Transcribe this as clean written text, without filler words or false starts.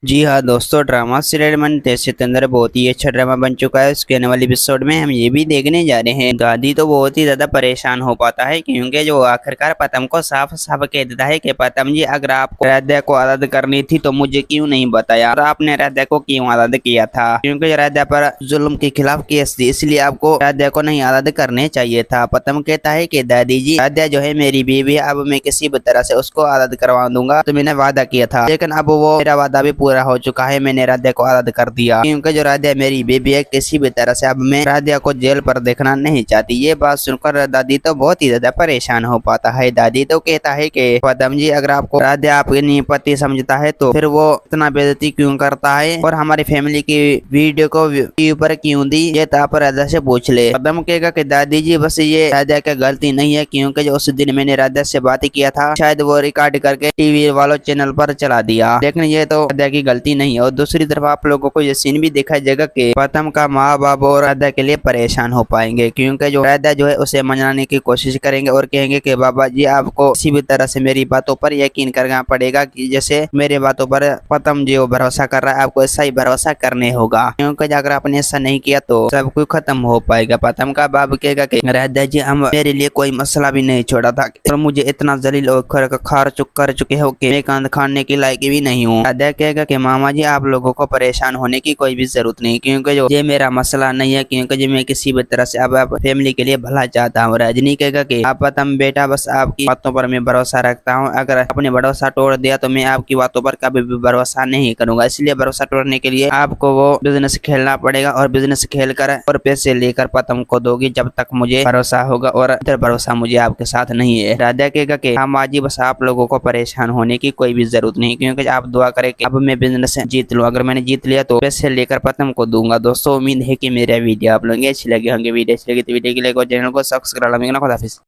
जी हाँ दोस्तों, drama serial मन तेज अंदर बहुत ही अच्छा ड्रामा बन चुका है। उसके आने वाले एपिसोड में हम ये भी देखने जा रहे हैं। दादी तो बहुत ही ज्यादा परेशान हो पाता है क्योंकि जो आखिरकार पतम को साफ साफ कह देता है कि पतम जी, अगर आपको राधा को आजाद करनी थी तो मुझे क्यों नहीं बताया और आपने राधा को क्यों आजाद किया था, क्योंकि राधा पर जुल्म के खिलाफ केस थी, इसलिए आपको राधा को नहीं आजाद करने चाहिए था। पतम कहता है कि दादी जी, राधा जो है मेरी बीवी, अब मैं किसी भी तरह से उसको आजाद करवा दूंगा, तो मैंने वादा किया था, लेकिन अब वो मेरा वादा भी पूरा हो चुका है। मैंने राधा को आजाद कर दिया क्योंकि जो राधा मेरी बेबी है, किसी भी तरह से अब मैं राधा को जेल पर देखना नहीं चाहती। ये बात सुनकर दादी तो बहुत ही ज्यादा परेशान हो पाता है। दादी तो कहता है कि पदम जी, अगर आपको राधा आपकी पति समझता है तो फिर वो इतना बेइज्जती क्यों करता है और हमारी फैमिली की वीडियो को ऊपर क्यों दी, ये तो आप राधा से पूछ ले। पदम कहेगा कि दादी जी, बस ये राधा की गलती नहीं है, क्योंकि जो उस दिन मैंने राधा से बात किया था, शायद वो रिकॉर्ड करके टीवी वालों चैनल पर चला दिया, लेकिन ये तो राधा की गलती नहीं है। और दूसरी तरफ आप लोगों को ये सीन भी दिखाई जाएगा कि प्रथम का माँ बाप और राधा के लिए परेशान हो पाएंगे, क्योंकि जो राधा जो है उसे मनाने की कोशिश करेंगे और कहेंगे कि बाबा जी, आपको किसी भी तरह से मेरी बातों पर यकीन करना पड़ेगा, कि जैसे मेरे बातों पर प्रथम जी वो भरोसा कर रहा है, आपको ऐसा ही भरोसा करने होगा, क्योंकि अगर आपने ऐसा नहीं किया तो सब कुछ खत्म हो पाएगा। प्रथम का बाप कहेगा कि राधा जी, हम मेरे लिए कोई मसला भी नहीं छोड़ा था और मुझे इतना जलील और कर चुके हो कि मैं कांद खाने की लायक भी नहीं हूँ। राधा कहेगा कि मामा जी, आप लोगों को परेशान होने की कोई भी जरूरत नहीं, क्योंकि जो ये मेरा मसला नहीं है, क्योंकि जो मैं किसी भी तरह से अब फैमिली के लिए भला चाहता हूँ। रजनी कहेगा कि आप तुम बेटा, बस आपकी बातों पर मैं भरोसा रखता हूँ, अगर आपने भरोसा तोड़ दिया तो मैं आपकी बातों पर कभी भी भरोसा नहीं करूंगा, इसलिए भरोसा तोड़ने के लिए आपको वो बिजनेस खेलना पड़ेगा और बिजनेस खेल कर और पैसे लेकर पतम को दोगी, जब तक मुझे भरोसा होगा, और इधर भरोसा मुझे आपके साथ नहीं है। राधा कहेगा कि हाँ माँ जी, बस आप लोगों को परेशान होने की कोई भी जरूरत नहीं, क्योंकि आप दुआ करें कि अब मैं बिजनेस जीत लूं, अगर मैंने जीत लिया तो पैसे लेकर पतम को दूंगा। दोस्तों, उम्मीद है कि मेरा वीडियो आप लोगों को अच्छी लगी होंगे। वीडियो अच्छी लगी तो वीडियो के लिए चैनल को सब्सक्राइब करना। खुदा हाफिज़।